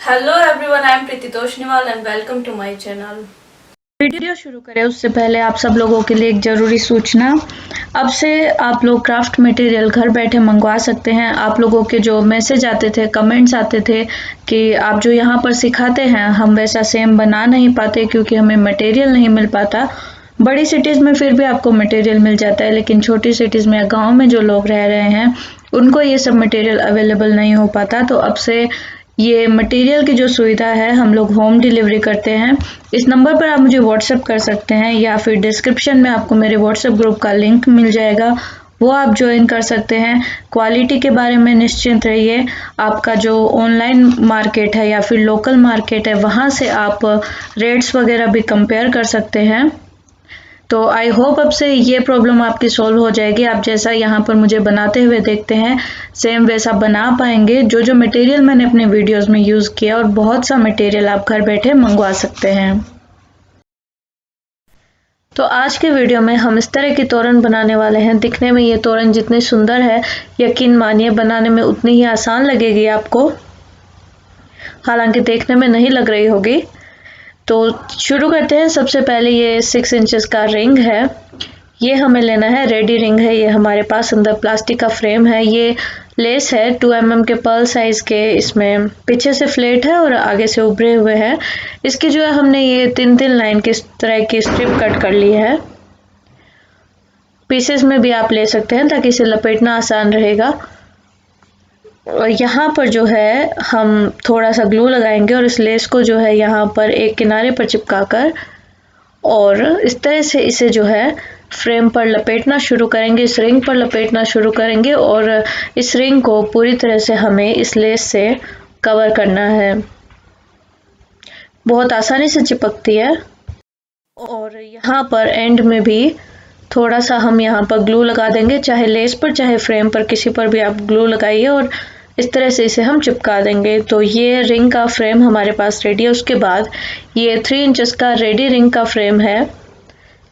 Hello everyone, I am Preeti Toshniwal and welcome to my channel. Video शुरू करें उससे पहले आप सब लोगों के लिए एक ज़रूरी सूचना। अब से आप लोग क्राफ्ट मटेरियल घर बैठे मंगवा सकते हैं। आप लोगों के जो मैसेज आते थे, कमेंट्स आते थे कि आप जो यहाँ पर सिखाते हैं हम वैसा सेम बना नहीं पाते क्योंकि हमें मटेरियल नहीं मिल पाता। बड़ी सिटीज़ में फिर भी आपको मटेरियल मिल जाता है, लेकिन छोटी सिटीज़ में या गाँव में जो लोग रह रहे हैं उनको ये सब मटेरियल अवेलेबल नहीं हो पाता। तो अब से ये मटेरियल की जो सुविधा है हम लोग होम डिलीवरी करते हैं। इस नंबर पर आप मुझे व्हाट्सएप कर सकते हैं या फिर डिस्क्रिप्शन में आपको मेरे व्हाट्सएप ग्रुप का लिंक मिल जाएगा, वो आप ज्वाइन कर सकते हैं। क्वालिटी के बारे में निश्चिंत रहिए। आपका जो ऑनलाइन मार्केट है या फिर लोकल मार्केट है वहाँ से आप रेट्स वगैरह भी कंपेयर कर सकते हैं। तो आई होप अब से ये प्रॉब्लम आपकी सॉल्व हो जाएगी। आप जैसा यहाँ पर मुझे बनाते हुए देखते हैं सेम वैसा बना पाएंगे। जो जो मटेरियल मैंने अपने वीडियोस में यूज़ किया और बहुत सा मटेरियल आप घर बैठे मंगवा सकते हैं। तो आज के वीडियो में हम इस तरह की तोरण बनाने वाले हैं। दिखने में ये तोरण जितनी सुंदर है, यकीन मानिए बनाने में उतनी ही आसान लगेगी आपको, हालांकि देखने में नहीं लग रही होगी। तो शुरू करते हैं। सबसे पहले ये 6 इंचेस का रिंग है, ये हमें लेना है। रेडी रिंग है ये हमारे पास, अंदर प्लास्टिक का फ्रेम है। ये लेस है 2 mm के पर्ल साइज के, इसमें पीछे से फ्लेट है और आगे से उभरे हुए हैं। इसकी जो है हमने ये 3-3 लाइन की तरह की स्ट्रिप कट कर ली है। पीसेस में भी आप ले सकते हैं ताकि इसे लपेटना आसान रहेगा। और यहाँ पर जो है हम थोड़ा सा ग्लू लगाएंगे और इस लेस को जो है यहाँ पर एक किनारे पर चिपका कर और इस तरह से इसे जो है फ्रेम पर लपेटना शुरू करेंगे, इस रिंग पर लपेटना शुरू करेंगे और इस रिंग को पूरी तरह से हमें इस लेस से कवर करना है। बहुत आसानी से चिपकती है। और यहाँ पर एंड में भी थोड़ा सा हम यहाँ पर ग्लू लगा देंगे, चाहे लेस पर चाहे फ्रेम पर, किसी पर भी आप ग्लू लगाइए और इस तरह से इसे हम चिपका देंगे। तो ये रिंग का फ्रेम हमारे पास रेडी है। उसके बाद ये 3 इंचेस का रेडी रिंग का फ्रेम है,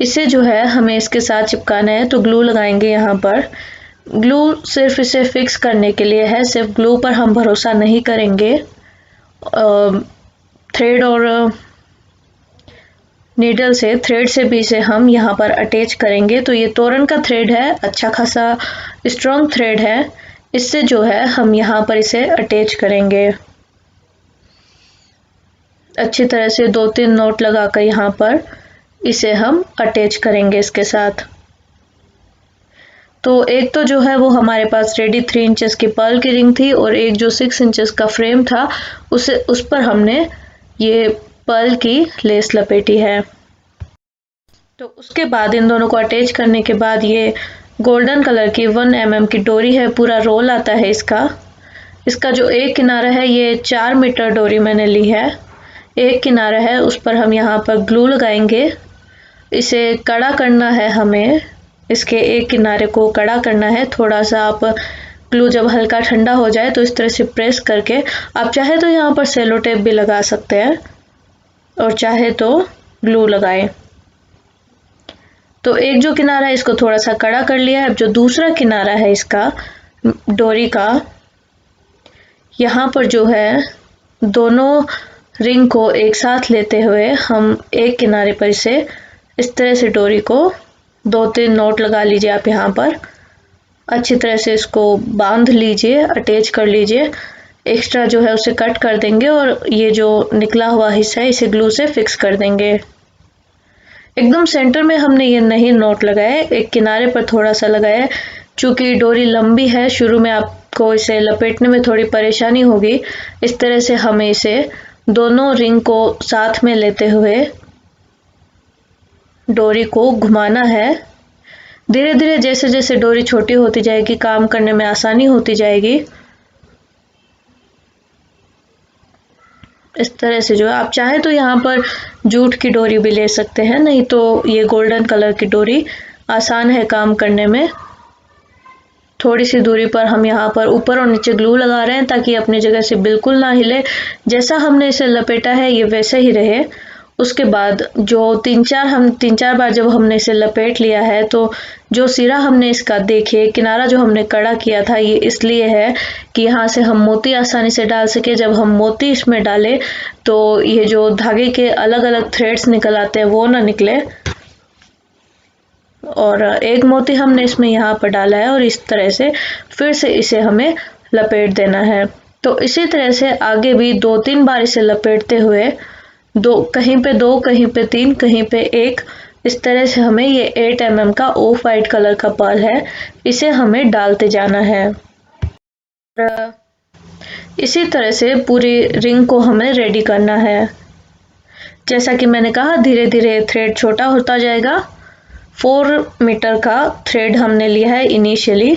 इसे जो है हमें इसके साथ चिपकाना है। तो ग्लू लगाएंगे यहाँ पर। ग्लू सिर्फ इसे फिक्स करने के लिए है, सिर्फ ग्लू पर हम भरोसा नहीं करेंगे। थ्रेड और नीडल से, थ्रेड से भी इसे हम यहाँ पर अटैच करेंगे। तो ये तोरण का थ्रेड है, अच्छा खासा स्ट्रॉन्ग थ्रेड है, इससे जो है हम यहाँ पर इसे अटैच करेंगे। अच्छी तरह से 2-3 नोट लगाकर यहाँ पर इसे हम अटैच करेंगे इसके साथ। तो एक तो जो है वो हमारे पास रेडी 3 इंचेस की पर्ल की रिंग थी और एक जो 6 इंचेस का फ्रेम था उस पर हमने ये पर्ल की लेस लपेटी है। तो उसके बाद इन दोनों को अटैच करने के बाद ये गोल्डन कलर की 1 mm की डोरी है, पूरा रोल आता है इसका। इसका जो एक किनारा है ये 4 मीटर डोरी मैंने ली है। एक किनारा है उस पर हम यहाँ पर ग्लू लगाएंगे, इसे कड़ा करना है हमें, इसके एक किनारे को कड़ा करना है। थोड़ा सा आप ग्लू जब हल्का ठंडा हो जाए तो इस तरह से प्रेस करके, आप चाहे तो यहाँ पर सेलो टेप भी लगा सकते हैं और चाहे तो ग्लू लगाएं। तो एक जो किनारा है इसको थोड़ा सा कड़ा कर लिया है। अब जो दूसरा किनारा है इसका डोरी का, यहाँ पर जो है दोनों रिंग को एक साथ लेते हुए हम एक किनारे पर इसे इस तरह से डोरी को 2-3 नोट लगा लीजिए। आप यहाँ पर अच्छी तरह से इसको बांध लीजिए, अटैच कर लीजिए। एक्स्ट्रा जो है उसे कट कर देंगे और ये जो निकला हुआ हिस्सा है इसे ग्लू से फिक्स कर देंगे। एकदम सेंटर में हमने ये नहीं नोट लगाया, एक किनारे पर थोड़ा सा लगाया। चूंकि डोरी लंबी है, शुरू में आपको इसे लपेटने में थोड़ी परेशानी होगी। इस तरह से हमें इसे दोनों रिंग को साथ में लेते हुए डोरी को घुमाना है। धीरे धीरे जैसे जैसे डोरी छोटी होती जाएगी काम करने में आसानी होती जाएगी। इस तरह से जो है आप चाहे तो यहाँ पर जूट की डोरी भी ले सकते हैं, नहीं तो ये गोल्डन कलर की डोरी आसान है काम करने में। थोड़ी सी दूरी पर हम यहाँ पर ऊपर और नीचे ग्लू लगा रहे हैं ताकि अपनी जगह से बिल्कुल ना हिले। जैसा हमने इसे लपेटा है ये वैसे ही रहे उसके बाद जो तीन चार बार जब हमने इसे लपेट लिया है, तो जो सिरा हमने इसका देखिए किनारा जो हमने कड़ा किया था, ये इसलिए है कि यहाँ से हम मोती आसानी से डाल सके। जब हम मोती इसमें डालें तो ये जो धागे के अलग अलग थ्रेड्स निकल आते हैं वो ना निकले। और एक मोती हमने इसमें यहाँ पर डाला है और इस तरह से फिर से इसे हमें लपेट देना है। तो इसी तरह से आगे भी 2-3 बार इसे लपेटते हुए कहीं पे 2, कहीं पे 3, कहीं पे 1, इस तरह से हमें ये 8 mm का ऑफ वाइट कलर का पर्ल है, इसे हमें डालते जाना है। इसी तरह से पूरी रिंग को हमें रेडी करना है। जैसा कि मैंने कहा, धीरे धीरे थ्रेड छोटा होता जाएगा। 4 मीटर का थ्रेड हमने लिया है इनिशियली।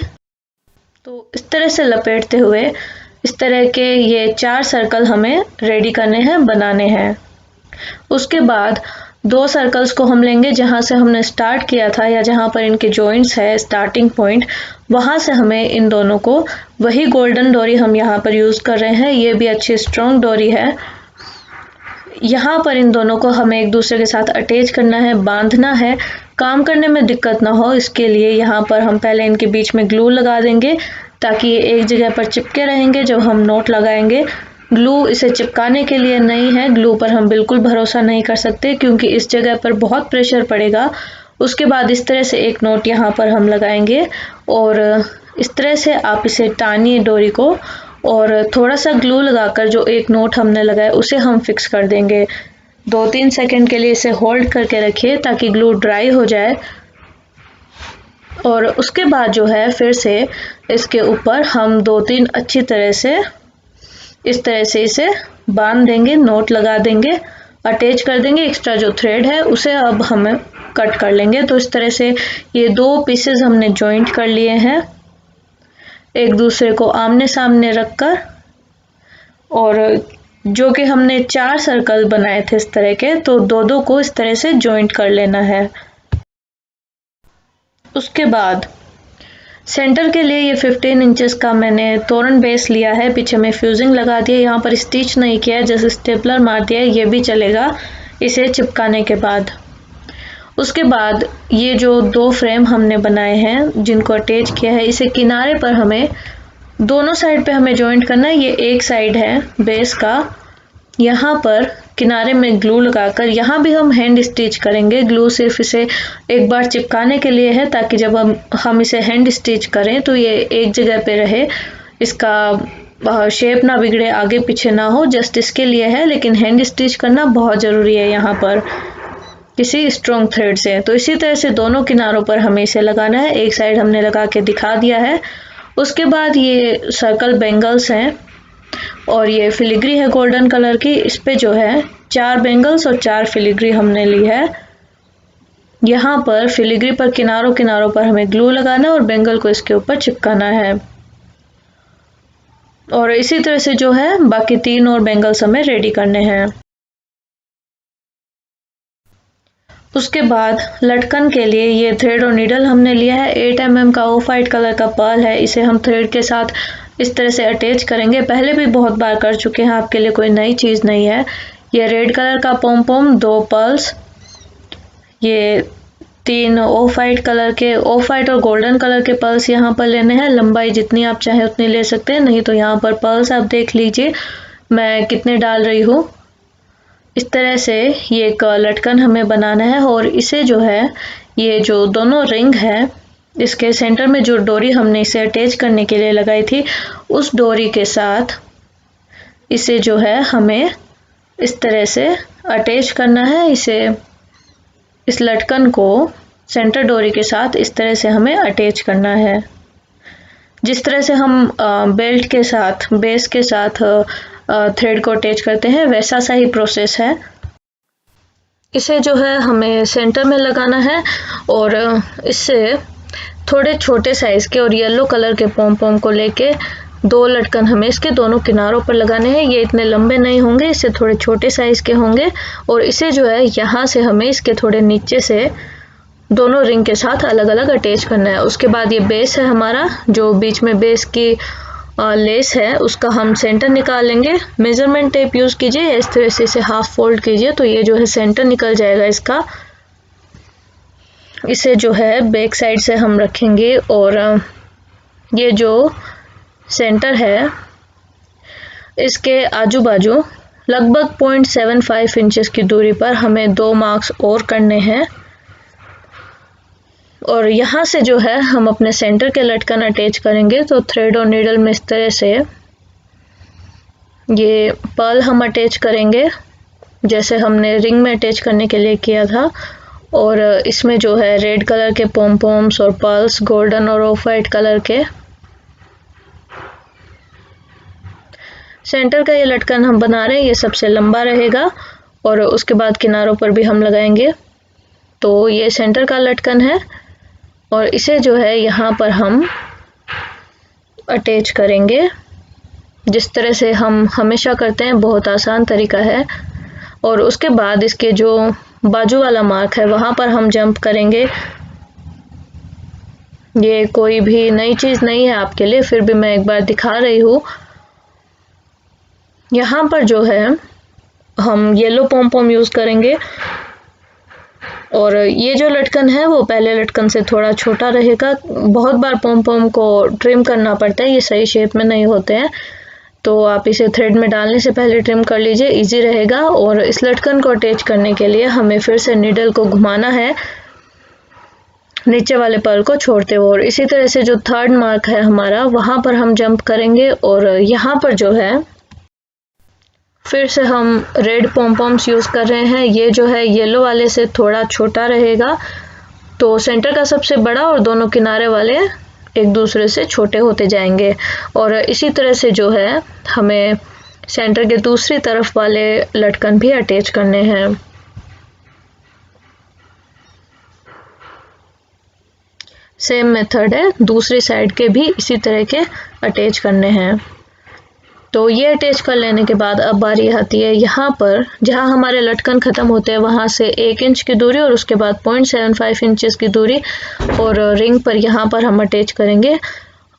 तो इस तरह से लपेटते हुए इस तरह के ये 4 सर्कल हमें रेडी करने हैं, बनाने हैं। उसके बाद 2 सर्कल्स को हम लेंगे जहां से हमने स्टार्ट किया था या जहां पर इनके जॉइंट्स है, स्टार्टिंग पॉइंट, वहां से हमें इन दोनों को, वही गोल्डन डोरी हम यहाँ पर यूज कर रहे हैं, ये भी अच्छी स्ट्रॉन्ग डोरी है। यहाँ पर इन दोनों को हमें एक दूसरे के साथ अटैच करना है, बांधना है। काम करने में दिक्कत ना हो इसके लिए यहाँ पर हम पहले इनके बीच में ग्लू लगा देंगे ताकि ये एक जगह पर चिपके रहेंगे जब हम नोट लगाएंगे। ग्लू इसे चिपकाने के लिए नहीं है, ग्लू पर हम बिल्कुल भरोसा नहीं कर सकते क्योंकि इस जगह पर बहुत प्रेशर पड़ेगा। उसके बाद इस तरह से एक नोट यहाँ पर हम लगाएंगे और इस तरह से आप इसे टानिए डोरी को, और थोड़ा सा ग्लू लगाकर जो एक नोट हमने लगाया उसे हम फिक्स कर देंगे। 2-3 सेकंड के लिए इसे होल्ड करके रखिए ताकि ग्लू ड्राई हो जाए। और उसके बाद जो है फिर से इसके ऊपर हम 2-3 अच्छी तरह से इस तरह से इसे बांध देंगे, नोट लगा देंगे, अटैच कर देंगे। एक्स्ट्रा जो थ्रेड है उसे अब हम कट कर लेंगे। तो इस तरह से ये 2 पीसेस हमने जॉइंट कर लिए हैं एक दूसरे को आमने सामने रखकर, और जो कि हमने 4 सर्कल बनाए थे इस तरह के, तो 2-2 को इस तरह से जॉइंट कर लेना है। उसके बाद सेंटर के लिए ये 15 इंचेस का मैंने तोरण बेस लिया है, पीछे में फ्यूजिंग लगा दिया, यहाँ पर स्टिच नहीं किया है, जैसे स्टेपलर मार दिया, ये भी चलेगा इसे चिपकाने के बाद। उसके बाद ये जो 2 फ्रेम हमने बनाए हैं जिनको अटैच किया है, इसे किनारे पर हमें दोनों साइड पे हमें जॉइंट करना है। ये एक साइड है बेस का, यहाँ पर किनारे में ग्लू लगाकर यहाँ भी हम हैंड स्टिच करेंगे। ग्लू सिर्फ इसे एक बार चिपकाने के लिए है ताकि जब हम इसे हैंड स्टिच करें तो ये एक जगह पे रहे, इसका शेप ना बिगड़े, आगे पीछे ना हो, जस्ट इसके लिए है। लेकिन हैंड स्टिच करना बहुत ज़रूरी है यहाँ पर किसी स्ट्रॉन्ग थ्रेड से। तो इसी तरह से दोनों किनारों पर हमें इसे लगाना है। एक साइड हमने लगा के दिखा दिया है। उसके बाद ये सर्कल बैंगल्स हैं और ये फिलिग्री है गोल्डन कलर की। इस पे जो है 4 बैंगल्स और 4 फिलिग्री हमने ली है। यहाँ पर फिलिग्री पर किनारों किनारों पर हमें ग्लू लगाना है और बैंगल को इसके ऊपर चिपकाना है। और इसी तरह से जो है बाकी 3 और बैंगल्स हमें रेडी करने हैं। उसके बाद लटकन के लिए ये थ्रेड और नीडल हमने लिया है। 8 mm का ऑफ वाइट कलर का पर्ल है, इसे हम थ्रेड के साथ इस तरह से अटैच करेंगे। पहले भी बहुत बार कर चुके हैं, आपके लिए कोई नई चीज़ नहीं है। ये रेड कलर का पोम पोम, 2 पर्ल्स, ये 3 ऑफ वाइट कलर के, ऑफ वाइट और गोल्डन कलर के पर्ल्स यहाँ पर लेने हैं। लंबाई जितनी आप चाहें उतनी ले सकते हैं, नहीं तो यहाँ पर पर्ल्स आप देख लीजिए मैं कितने डाल रही हूँ। इस तरह से ये एक लटकन हमें बनाना है और इसे जो है ये जो दोनों रिंग है इसके सेंटर में जो डोरी हमने इसे अटैच करने के लिए लगाई थी, उस डोरी के साथ इसे जो है हमें इस तरह से अटैच करना है। इसे, इस लटकन को सेंटर डोरी के साथ इस तरह से हमें अटैच करना है। जिस तरह से हम बेल्ट के साथ, बेस के साथ थ्रेड को अटैच करते हैं, वैसा सा ही प्रोसेस है। इसे जो है हमें सेंटर में लगाना है और इससे थोड़े छोटे साइज के और येलो कलर के पोम पोम को लेके 2 लटकन हमें इसके दोनों किनारों पर लगाने हैं। ये इतने लंबे नहीं होंगे, इससे थोड़े छोटे साइज के होंगे। और इसे जो है यहाँ से हमें इसके थोड़े नीचे से दोनों रिंग के साथ अलग अलग अटैच करना है। उसके बाद ये बेस है हमारा, जो बीच में बेस की लेस है उसका हम सेंटर निकाल लेंगे। मेजरमेंट टेप यूज़ कीजिए, इस तरह से इसे हाफ फोल्ड कीजिए तो ये जो है सेंटर निकल जाएगा इसका। इसे जो है बैक साइड से हम रखेंगे और ये जो सेंटर है इसके आजू बाजू लगभग 0.75 इंचेस की दूरी पर हमें 2 मार्क्स और करने हैं। और यहाँ से जो है हम अपने सेंटर के लटकन अटैच करेंगे। तो थ्रेड और नीडल में इस तरह से ये पर्ल हम अटैच करेंगे जैसे हमने रिंग में अटैच करने के लिए किया था। और इसमें जो है रेड कलर के पॉम्पॉम्स और पर्ल्स गोल्डन और ऑफ वाइट कलर के। सेंटर का ये लटकन हम बना रहे हैं, ये सबसे लंबा रहेगा और उसके बाद किनारों पर भी हम लगाएंगे। तो ये सेंटर का लटकन है और इसे जो है यहाँ पर हम अटैच करेंगे जिस तरह से हम हमेशा करते हैं, बहुत आसान तरीका है। और उसके बाद इसके जो बाजू वाला मार्क है वहाँ पर हम जंप करेंगे। ये कोई भी नई चीज़ नहीं है आपके लिए, फिर भी मैं एक बार दिखा रही हूँ। यहाँ पर जो है हम येलो पॉम यूज़ करेंगे और ये जो लटकन है वो पहले लटकन से थोड़ा छोटा रहेगा। बहुत बार पॉम को ट्रिम करना पड़ता है, ये सही शेप में नहीं होते हैं, तो आप इसे थ्रेड में डालने से पहले ट्रिम कर लीजिए, इजी रहेगा। और इस लटकन को अटैच करने के लिए हमें फिर से नीडल को घुमाना है नीचे वाले पर्ल को छोड़ते हुए। और इसी तरह से जो थर्ड मार्क है हमारा वहाँ पर हम जंप करेंगे और यहाँ पर जो है फिर से हम रेड पॉम्पॉम्स यूज़ कर रहे हैं। ये जो है येलो वाले से थोड़ा छोटा रहेगा, तो सेंटर का सबसे बड़ा और दोनों किनारे वाले एक दूसरे से छोटे होते जाएंगे। और इसी तरह से जो है हमें सेंटर के दूसरी तरफ वाले लटकन भी अटैच करने हैं। सेम मेथड है, दूसरी साइड के भी इसी तरह के अटैच करने हैं। तो ये अटैच कर लेने के बाद अब बारी आती है यहाँ पर जहाँ हमारे लटकन ख़त्म होते हैं वहाँ से 1 इंच की दूरी और उसके बाद 0.75 इंचेस की दूरी और रिंग पर यहाँ पर हम अटैच करेंगे।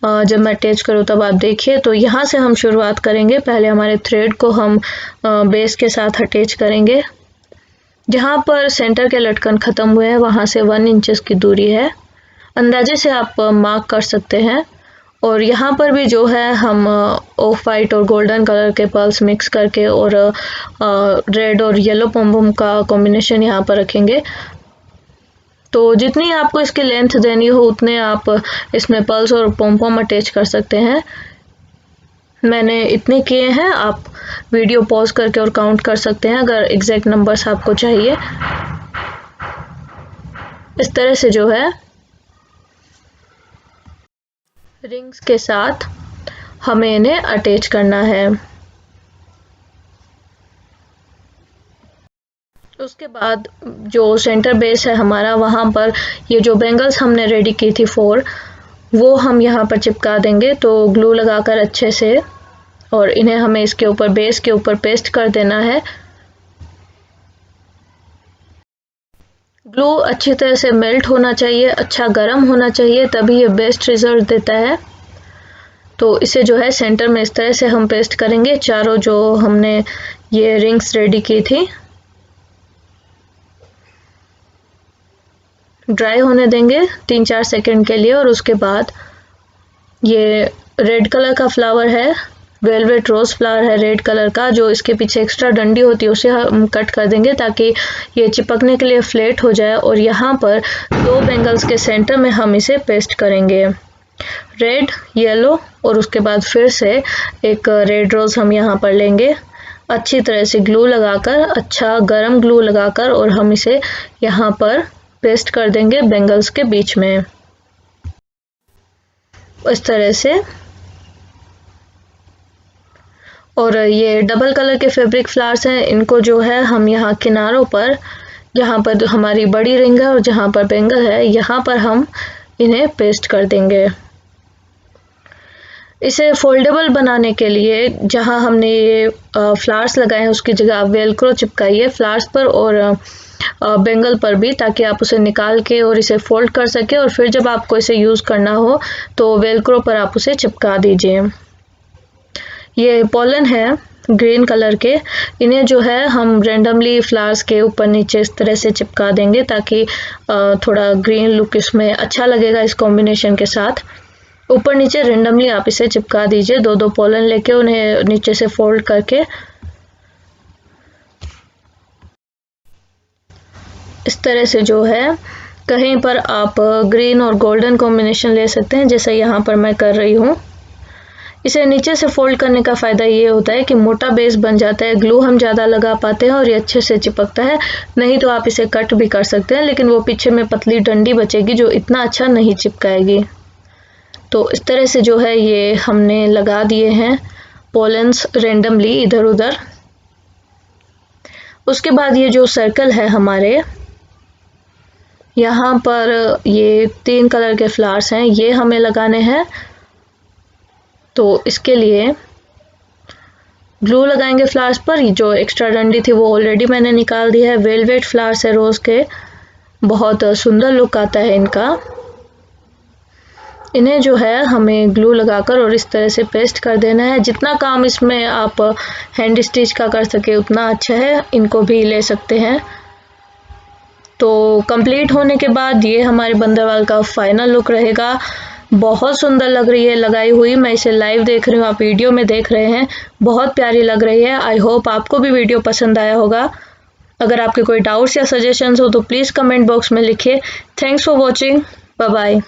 जब मैं अटैच करूँ तब आप देखिए। तो यहाँ से हम शुरुआत करेंगे। पहले हमारे थ्रेड को हम बेस के साथ अटैच करेंगे। जहाँ पर सेंटर के लटकन ख़त्म हुए हैं वहाँ से 1 इंचेस की दूरी है, अंदाजे से आप मार्क कर सकते हैं। और यहाँ पर भी जो है हम ऑफ वाइट और गोल्डन कलर के पर्ल्स मिक्स करके और रेड और येलो पॉम्पॉम का कॉम्बिनेशन यहाँ पर रखेंगे। तो जितनी आपको इसकी लेंथ देनी हो उतने आप इसमें पर्ल्स और पॉम्पॉम अटैच कर सकते हैं। मैंने इतने किए हैं, आप वीडियो पॉज करके और काउंट कर सकते हैं अगर एग्जैक्ट नंबर्स आपको चाहिए। इस तरह से जो है रिंग्स के साथ हमें इन्हें अटैच करना है। उसके बाद जो सेंटर बेस है हमारा वहाँ पर ये जो बैंगल्स हमने रेडी की थी 4 वो हम यहाँ पर चिपका देंगे। तो ग्लू लगाकर अच्छे से और इन्हें हमें इसके ऊपर बेस के ऊपर पेस्ट कर देना है। ग्लू अच्छी तरह से मेल्ट होना चाहिए, अच्छा गर्म होना चाहिए, तभी ये बेस्ट रिजल्ट देता है। तो इसे जो है सेंटर में इस तरह से हम पेस्ट करेंगे। चारों जो हमने ये रिंग्स रेडी की थी ड्राई होने देंगे 3-4 सेकंड के लिए। और उसके बाद ये रेड कलर का फ्लावर है, वेलवेट रोज फ्लावर है रेड कलर का, जो इसके पीछे एक्स्ट्रा डंडी होती है उसे हम कट कर देंगे ताकि ये चिपकने के लिए फ्लैट हो जाए। और यहाँ पर 2 बैंगल्स के सेंटर में हम इसे पेस्ट करेंगे, रेड येलो, और उसके बाद फिर से एक रेड रोज हम यहाँ पर लेंगे। अच्छी तरह से ग्लू लगाकर, अच्छा गरम ग्लू लगाकर, और हम इसे यहाँ पर पेस्ट कर देंगे बैंगल्स के बीच में इस तरह से। और ये डबल कलर के फैब्रिक फ्लावर्स हैं, इनको जो है हम यहाँ किनारों पर, जहाँ पर हमारी बड़ी रिंग है और जहाँ पर बैंगल है, यहाँ पर हम इन्हें पेस्ट कर देंगे। इसे फोल्डेबल बनाने के लिए जहाँ हमने ये फ्लावर्स लगाए हैं उसकी जगह आप वेलक्रो चिपकाइए फ्लावर्स पर और बैंगल पर भी, ताकि आप उसे निकाल के और इसे फोल्ड कर सके और फिर जब आपको इसे यूज़ करना हो तो वेलक्रो पर आप उसे चिपका दीजिए। ये पोलन है ग्रीन कलर के, इन्हें जो है हम रेंडमली फ्लावर्स के ऊपर नीचे इस तरह से चिपका देंगे ताकि थोड़ा ग्रीन लुक इसमें अच्छा लगेगा इस कॉम्बिनेशन के साथ। ऊपर नीचे रेंडमली आप इसे चिपका दीजिए, दो दो पोलन लेके उन्हें नीचे से फोल्ड करके इस तरह से जो है कहीं पर आप ग्रीन और गोल्डन कॉम्बिनेशन ले सकते हैं, जैसे यहाँ पर मैं कर रही हूँ। इसे नीचे से फोल्ड करने का फ़ायदा ये होता है कि मोटा बेस बन जाता है, ग्लू हम ज़्यादा लगा पाते हैं और ये अच्छे से चिपकता है। नहीं तो आप इसे कट भी कर सकते हैं, लेकिन वो पीछे में पतली डंडी बचेगी जो इतना अच्छा नहीं चिपकाएगी। तो इस तरह से जो है ये हमने लगा दिए हैं पोलन्स रेंडमली इधर उधर। उसके बाद ये जो सर्कल है हमारे, यहाँ पर ये 3 कलर के फ्लावर्स हैं, ये हमें लगाने हैं। तो इसके लिए ग्लू लगाएंगे फ्लावर्स पर। जो एक्स्ट्रा डंडी थी वो ऑलरेडी मैंने निकाल दी है। वेलवेट फ्लावर्स है रोज़ के, बहुत सुंदर लुक आता है इनका। इन्हें जो है हमें ग्लू लगाकर और इस तरह से पेस्ट कर देना है। जितना काम इसमें आप हैंड स्टिच का कर सके उतना अच्छा है, इनको भी ले सकते हैं। तो कंप्लीट होने के बाद ये हमारे बंदरवाल का फाइनल लुक रहेगा। बहुत सुंदर लग रही है लगाई हुई, मैं इसे लाइव देख रही हूँ, आप वीडियो में देख रहे हैं, बहुत प्यारी लग रही है। आई होप आपको भी वीडियो पसंद आया होगा। अगर आपके कोई डाउट्स या सजेशंस हो तो प्लीज़ कमेंट बॉक्स में लिखिए। Thanks for watching, bye bye.